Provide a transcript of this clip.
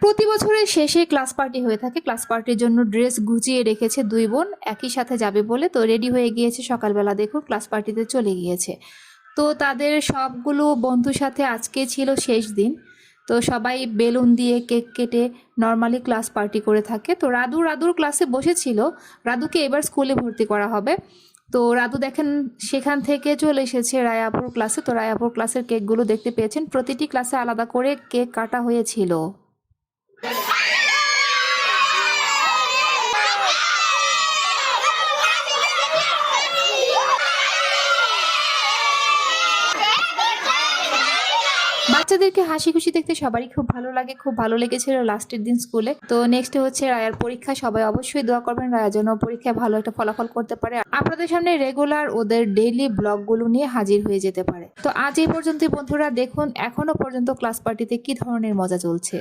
প্রতি বছরের শেষে ক্লাস পার্টি হয়ে থাকে। ক্লাস পার্টির জন্য ড্রেস গুছিয়ে রেখেছে দুই বোন, একই সাথে যাবে বলে। তো রেডি হয়ে গিয়েছে, সকালবেলা দেখুন ক্লাস পার্টিতে চলে গিয়েছে। তো তাদের সবগুলো বন্ধুর সাথে আজকে ছিল শেষ দিন। তো সবাই বেলুন দিয়ে কেক কেটে নর্মালি ক্লাস পার্টি করে থাকে। তো রাদুর ক্লাসে বসেছিল, রাদুকে এবার স্কুলে ভর্তি করা হবে। তো রাদু দেখেন সেখান থেকে চলে এসেছে রায়াপুর ক্লাসে। তো রায়াপুর ক্লাসের কেকগুলো দেখতে পেয়েছেন, প্রতিটি ক্লাসে আলাদা করে কেক কাটা হয়েছিল। বাচ্চাদেরকে হাসি খুশি দেখতে সবারই খুব ভালো লাগে। খুব ভালো লেগেছিল লাস্টের দিন স্কুলে। তো নেক্সট হচ্ছে রায়ার পরীক্ষা। সবাই অবশ্যই দোয়া করবেন রায়া যেন পরীক্ষায় ভালো একটা ফলাফল করতে পারে, আপনাদের সামনে রেগুলার ওদের ডেইলি ব্লগগুলো নিয়ে হাজির হয়ে যেতে পারে। তো আজ এই পর্যন্ত বন্ধুরা, দেখুন এখনো পর্যন্ত ক্লাস পার্টিতে কি ধরনের মজা চলছে।